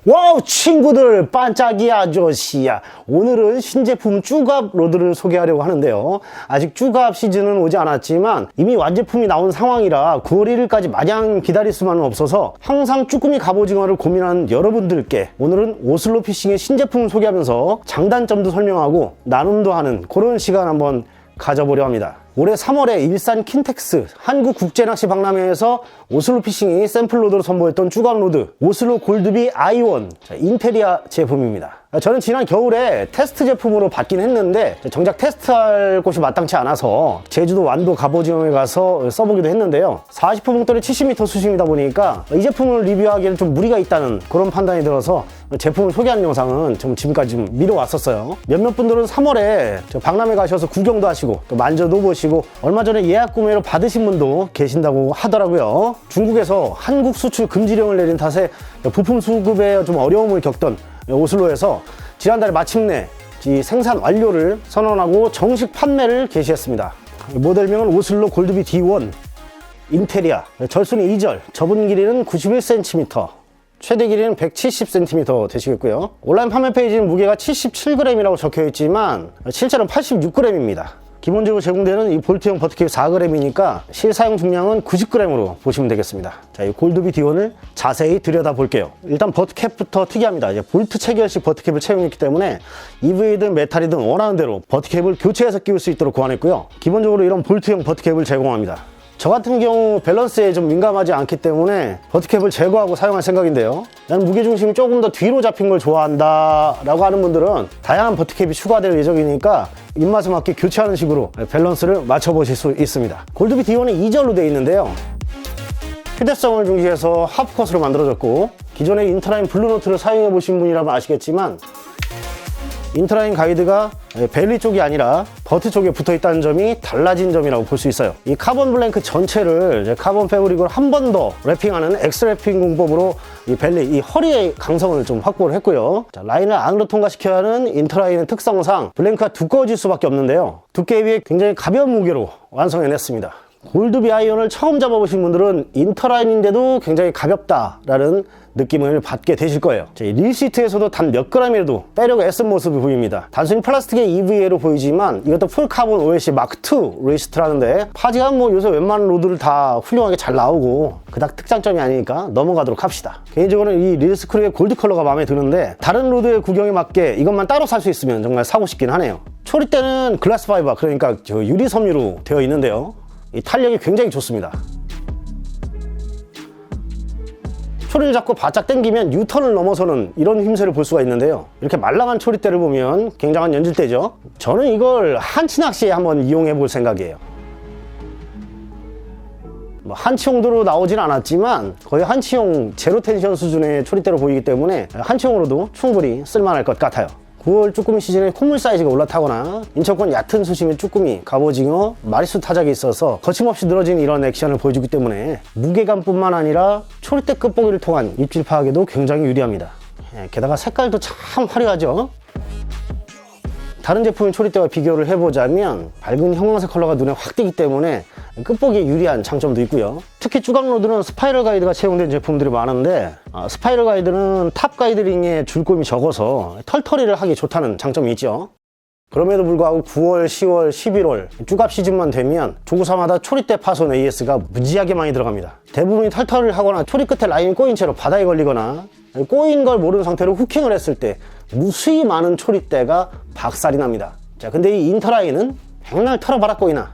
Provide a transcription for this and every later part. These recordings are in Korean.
와우 친구들, 반짝이 아저씨야. 오늘은 신제품 쭈갑 로드를 소개하려고 하는데요. 아직 쭈갑 시즌은 오지 않았지만 이미 완제품이 나온 상황이라 9월 1일까지 마냥 기다릴 수만은 없어서 항상 쭈꾸미 갑오징어를 고민하는 여러분들께 오늘은 오슬로 피싱의 신제품을 소개하면서 장단점도 설명하고 나눔도 하는 그런 시간 한번 가져보려 합니다. 올해 3월에 일산 킨텍스 한국국제낚시박람회에서 오슬로 피싱이 샘플 로드로 선보였던 쭈갑 로드 오슬로 골드비 i1 인테리아 제품입니다. 저는 지난 겨울에 테스트 제품으로 받긴 했는데 정작 테스트할 곳이 마땅치 않아서 제주도 완도 갑오징어에 가서 써보기도 했는데요. 40호 봉돌에 70m 수심이다 보니까 이 제품을 리뷰하기에는 좀 무리가 있다는 그런 판단이 들어서 제품을 소개하는 영상은 좀 지금까지 좀 미뤄왔었어요. 몇몇 분들은 3월에 박람회 가셔서 구경도 하시고 또 만져도 보시고 얼마 전에 예약 구매로 받으신 분도 계신다고 하더라고요. 중국에서 한국 수출 금지령을 내린 탓에 부품 수급에 좀 어려움을 겪던 오슬로에서 지난달에 마침내 이 생산 완료를 선언하고 정식 판매를 개시했습니다. 모델명은 오슬로 골드비 D1 인테리아, 절순이 2절, 접은 길이는 91cm, 최대 길이는 170cm 되시겠고요. 온라인 판매 페이지는 무게가 77g이라고 적혀 있지만 실제로는 86g입니다. 기본적으로 제공되는 이 볼트형 버트캡이 4g이니까 실사용 중량은 90g으로 보시면 되겠습니다. 자, 이 골드비 D1을 자세히 들여다 볼게요. 일단 버트캡부터 특이합니다. 이제 볼트 체결식 버트캡을 채용했기 때문에 EVA든 메탈이든 원하는 대로 버트캡을 교체해서 끼울 수 있도록 고안했고요. 기본적으로 이런 볼트형 버트캡을 제공합니다. 저 같은 경우 밸런스에 좀 민감하지 않기 때문에 버트캡을 제거하고 사용할 생각인데요. 나는 무게중심이 조금 더 뒤로 잡힌 걸 좋아한다 라고 하는 분들은 다양한 버트캡이 추가될 예정이니까 입맛에 맞게 교체하는 식으로 밸런스를 맞춰보실 수 있습니다. 골드비 D1은 2절로 되어 있는데요. 휴대성을 중시해서 하프컷으로 만들어졌고 기존의 인터라인 블루노트를 사용해 보신 분이라면 아시겠지만 인터라인 가이드가 벨리 쪽이 아니라 버트 쪽에 붙어 있다는 점이 달라진 점이라고 볼 수 있어요. 이 카본 블랭크 전체를 카본 패브릭으로 한 번 더 랩핑하는 엑스랩핑 공법으로 이 벨리, 이 허리의 강성을 좀 확보를 했고요. 자, 라인을 안으로 통과시켜야 하는 인터라인의 특성상 블랭크가 두꺼워질 수밖에 없는데요. 두께에 비해 굉장히 가벼운 무게로 완성해냈습니다. 골드비 i1을 처음 잡아보신 분들은 인터라인인데도 굉장히 가볍다라는 느낌을 받게 되실 거예요. 릴 시트에서도 단 몇 g이라도 빼려고 애쓴 모습이 보입니다. 단순히 플라스틱의 EVA로 보이지만 이것도 풀카본 OSC 마크2 리시트라는데 파지가 뭐 요새 웬만한 로드를 다 훌륭하게 잘 나오고 그닥 특장점이 아니니까 넘어가도록 합시다. 개인적으로는 이 릴 스크류의 골드 컬러가 마음에 드는데 다른 로드의 구경에 맞게 이것만 따로 살 수 있으면 정말 사고 싶긴 하네요. 초리대는 글라스 파이버, 그러니까 유리 섬유로 되어 있는데요. 이 탄력이 굉장히 좋습니다. 초리를 잡고 바짝 당기면 유턴을 넘어서는 이런 힘새를 볼 수가 있는데요. 이렇게 말랑한 초리대를 보면 굉장한 연질대죠. 저는 이걸 한치 낚시에 한번 이용해 볼 생각이에요. 뭐 한치 용도로 나오진 않았지만 거의 한치용 제로 텐션 수준의 초리대로 보이기 때문에 한치용으로도 충분히 쓸만할 것 같아요. 9월 쭈꾸미 시즌에 콧물 사이즈가 올라타거나 인천권 얕은 수심의 쭈꾸미, 갑오징어, 마리수 타작이 있어서 거침없이 늘어지는 이런 액션을 보여주기 때문에 무게감뿐만 아니라 초리대 끝보기를 통한 입질 파악에도 굉장히 유리합니다. 게다가 색깔도 참 화려하죠. 다른 제품의 초리대와 비교를 해보자면 밝은 형광색 컬러가 눈에 확 띄기 때문에 끝보기에 유리한 장점도 있고요. 특히 쭈갑 로드는 스파이럴 가이드가 채용된 제품들이 많은데 스파이럴 가이드는 탑 가이드링에 줄곰이 적어서 털터리를 하기 좋다는 장점이 있죠. 그럼에도 불구하고 9월, 10월, 11월 쭈갑 시즌만 되면 조구사마다 초리대 파손 AS가 무지하게 많이 들어갑니다. 대부분이 털털을 하거나 초리 끝에 라인이 꼬인 채로 바닥에 걸리거나 꼬인 걸 모르는 상태로 후킹을 했을 때 무수히 많은 초리대가 박살이 납니다. 자, 근데 이 인터라인은 백날 털어봐라 꼬이나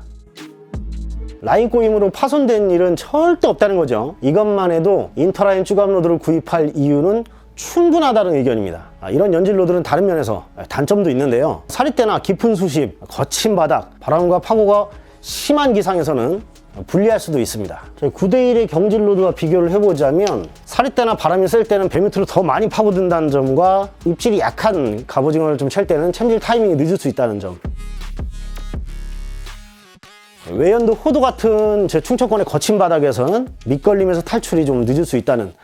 라인 꼬임으로 파손된 일은 절대 없다는 거죠. 이것만 해도 인터라인 쭈갑 로드를 구입할 이유는 충분하다는 의견입니다. 이런 연질 로드는 다른 면에서 단점도 있는데요. 사리대나 깊은 수심, 거친 바닥, 바람과 파고가 심한 기상에서는 불리할 수도 있습니다. 9대1의 경질 로드와 비교를 해보자면 사리대나 바람이 셀 때는 배 밑으로 더 많이 파고든다는 점과 입질이 약한 갑오징어를 좀 챌 때는 챔질 타이밍이 늦을 수 있다는 점, 외연도 호도 같은 제 충청권의 거친 바닥에서는 밑걸림에서 탈출이 좀 늦을 수 있다는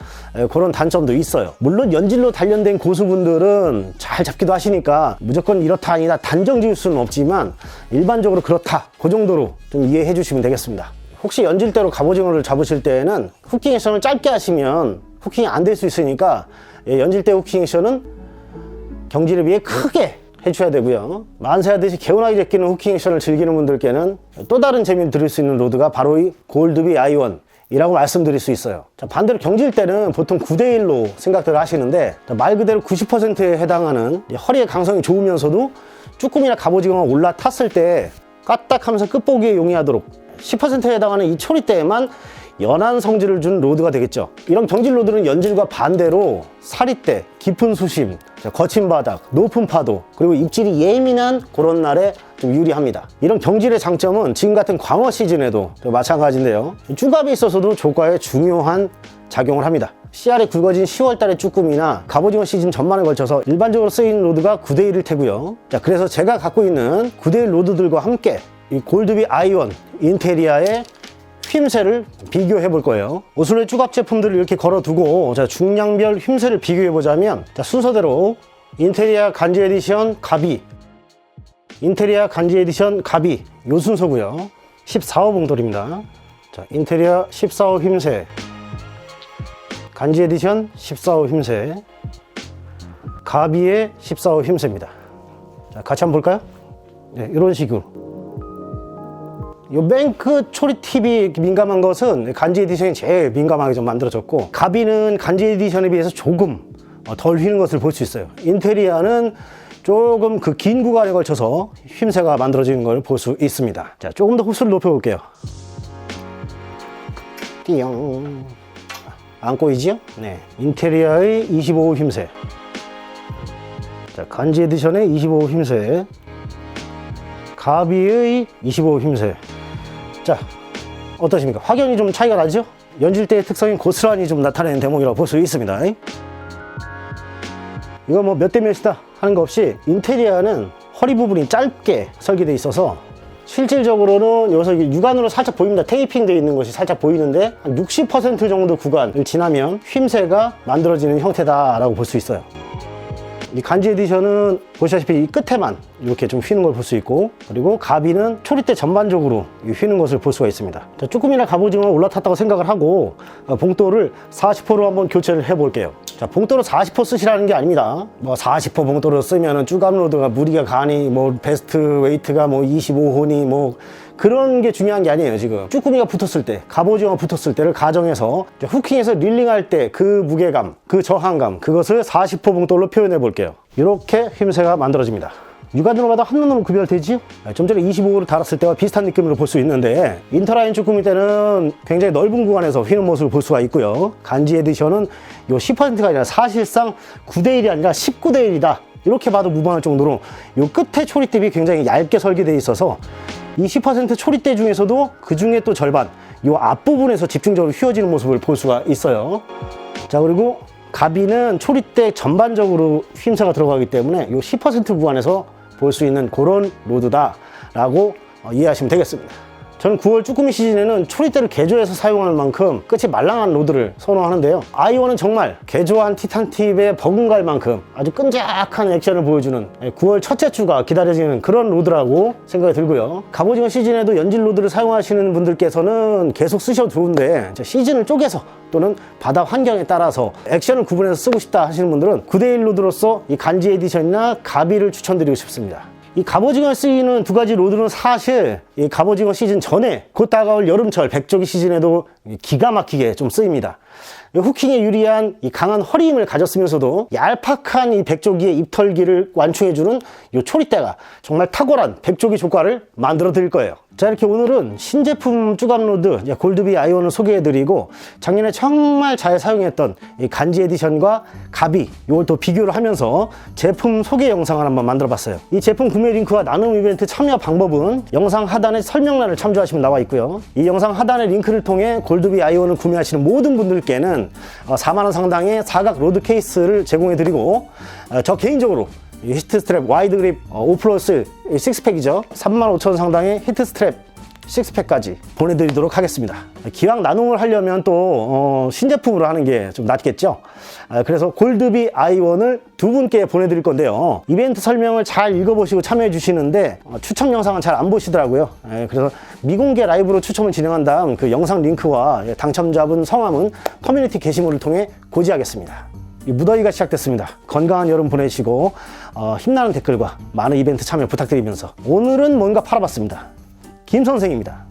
그런 단점도 있어요. 물론 연질로 단련된 고수분들은 잘 잡기도 하시니까 무조건 이렇다 아니다 단정 지을 수는 없지만 일반적으로 그렇다, 그 정도로 좀 이해해 주시면 되겠습니다. 혹시 연질대로 갑오징어를 잡으실 때에는 후킹 액션을 짧게 하시면 후킹이 안 될 수 있으니까 연질대 후킹 액션은 경질에 비해 크게 해줘야 되고요. 만세하듯이 개운하게 제끼는 후킹 액션을 즐기는 분들께는 또 다른 재미를 드릴 수 있는 로드가 바로 이 골드비 아이원 이라고 말씀드릴 수 있어요. 자, 반대로 경질 때는 보통 9대1로 생각들 하시는데 말 그대로 90%에 해당하는 허리의 강성이 좋으면서도 쭈꾸미나 갑오징어가 올라탔을 때 까딱하면서 끝보기에 용이하도록 10%에 해당하는 이 초리대에만 연한 성질을 준 로드가 되겠죠. 이런 경질 로드는 연질과 반대로 사리대, 깊은 수심, 거친 바닥, 높은 파도, 그리고 입질이 예민한 그런 날에 좀 유리합니다. 이런 경질의 장점은 지금 같은 광어 시즌에도 마찬가지인데요. 쭈갑에 있어서도 조과에 중요한 작용을 합니다. 씨알이 굵어진 10월달의 쭈꾸미나 갑오징어 시즌 전반에 걸쳐서 일반적으로 쓰이는 로드가 9대1일 테고요. 자, 그래서 제가 갖고 있는 9대1 로드들과 함께 이 골드비 아이원 인테리아의 휨새를 비교해 볼 거예요. 오슬로의 쭈갑 제품들을 이렇게 걸어두고 자, 중량별 휨새를 비교해 보자면 자, 순서대로 인테리아 간지 에디션 가비, 인테리아 간지 에디션 가비 요 순서고요. 14호 봉돌입니다. 자, 인테리아 14호 휨새, 간지 에디션 14호 휨새, 가비의 14호 휨새입니다. 자, 같이 한번 볼까요? 네, 이런 식으로. 요 뱅크 초리 팁이 민감한 것은 간지 에디션이 제일 민감하게 좀 만들어졌고, 가비는 간지 에디션에 비해서 조금 덜 휘는 것을 볼 수 있어요. 인테리아는 조금 그 긴 구간에 걸쳐서 휨새가 만들어지는 걸 볼 수 있습니다. 자, 조금 더 호수를 높여볼게요. 띠용. 안 꼬이지요? 네. 인테리아의 25호 휨새. 자, 간지 에디션의 25호 휨새. 가비의 25호 휨새. 자, 어떠십니까? 확연히 좀 차이가 나죠? 연질대의 특성이 고스란히 좀 나타내는 대목이라고 볼 수 있습니다. 이거 뭐 몇 대 몇이다 하는 거 없이 인테리아는 허리 부분이 짧게 설계되어 있어서 실질적으로는 여기서 육안으로 살짝 보입니다. 테이핑 되어 있는 것이 살짝 보이는데 한 60% 정도 구간을 지나면 휨새가 만들어지는 형태다라고 볼 수 있어요. 이 간지 에디션은 보시다시피 이 끝에만 이렇게 좀 휘는 걸 볼 수 있고, 그리고 가비는 초리대 전반적으로 휘는 것을 볼 수가 있습니다. 자, 쭈꾸미나 갑오징어 올라탔다고 생각을 하고 봉돌을 40호로 한번 교체를 해 볼게요. 자, 봉돌을 40호 쓰시라는 게 아닙니다. 뭐 40호 봉돌을 쓰면은 쭈갑 로드가 무리가 가니 뭐 베스트 웨이트가 뭐 25호니 뭐 그런 게 중요한 게 아니에요. 지금 쭈꾸미가 붙었을 때, 갑오징어 붙었을 때를 가정해서 후킹에서 릴링할 때 그 무게감, 그 저항감, 그것을 40호 봉돌로 표현해 볼게요. 이렇게 휨새가 만들어집니다. 육안으로 봐도 한눈으로 구별되지요? 좀 전에 25호를 달았을 때와 비슷한 느낌으로 볼 수 있는데, 인터라인 쭈꾸미 때는 굉장히 넓은 구간에서 휘는 모습을 볼 수가 있고요. 간지 에디션은 요 10%가 아니라 사실상 9대1이 아니라 19대1이다. 이렇게 봐도 무방할 정도로 요 끝에 초리대비 굉장히 얇게 설계되어 있어서 이 10% 초리대 중에서도 그 중에 또 절반, 요 앞부분에서 집중적으로 휘어지는 모습을 볼 수가 있어요. 자, 그리고 가비는 초리대 전반적으로 휨새가 들어가기 때문에 요 10% 구간에서 볼 수 있는 그런 로드다라고 이해하시면 되겠습니다. 저는 9월 쭈꾸미 시즌에는 초리대를 개조해서 사용할 만큼 끝이 말랑한 로드를 선호하는데요. 아이원은 정말 개조한 티탄 팁에 버금갈 만큼 아주 끈적한 액션을 보여주는 9월 첫째 주가 기다려지는 그런 로드라고 생각이 들고요. 갑오징어 시즌에도 연질 로드를 사용하시는 분들께서는 계속 쓰셔도 좋은데 시즌을 쪼개서 또는 바닥 환경에 따라서 액션을 구분해서 쓰고 싶다 하시는 분들은 9대1 로드로서 이 간지 에디션이나 가비를 추천드리고 싶습니다. 이 갑오징어에 쓰이는 두 가지 로드는 사실 이 갑오징어 시즌 전에 곧 다가올 여름철 백조기 시즌에도 기가 막히게 좀 쓰입니다. 후킹에 유리한 이 강한 허리 힘을 가졌으면서도 얄팍한 이 백조기의 입털기를 완충해주는 이 초리대가 정말 탁월한 백조기 조과를 만들어 드릴 거예요. 자, 이렇게 오늘은 신제품 쭈갑 로드 골드비 아이원을 소개해드리고, 작년에 정말 잘 사용했던 이 간지 에디션과 가비 이걸 또 비교를 하면서 제품 소개 영상을 한번 만들어 봤어요. 이 제품 구매 링크와 나눔 이벤트 참여 방법은 영상 하단에 설명란을 참조하시면 나와 있고요. 이 영상 하단의 링크를 통해 골드비 아이원을 구매하시는 모든 분들께는 4만원 상당의 사각 로드 케이스를 제공해드리고, 저 개인적으로 히트 스트랩 와이드 그립 5 플러스 6팩이죠. 35,000원 상당의 히트 스트랩 식스팩까지 보내드리도록 하겠습니다. 기왕 나눔을 하려면 또 신제품으로 하는 게 좀 낫겠죠. 그래서 골드비 i1을 두 분께 보내드릴 건데요. 이벤트 설명을 잘 읽어보시고 참여해 주시는데 추첨 영상은 잘 안 보시더라고요. 그래서 미공개 라이브로 추첨을 진행한 다음 그 영상 링크와 당첨자분 성함은 커뮤니티 게시물을 통해 고지하겠습니다. 무더위가 시작됐습니다. 건강한 여름 보내시고 힘나는 댓글과 많은 이벤트 참여 부탁드리면서 오늘은 뭔가 팔아봤습니다. 김 선생입니다.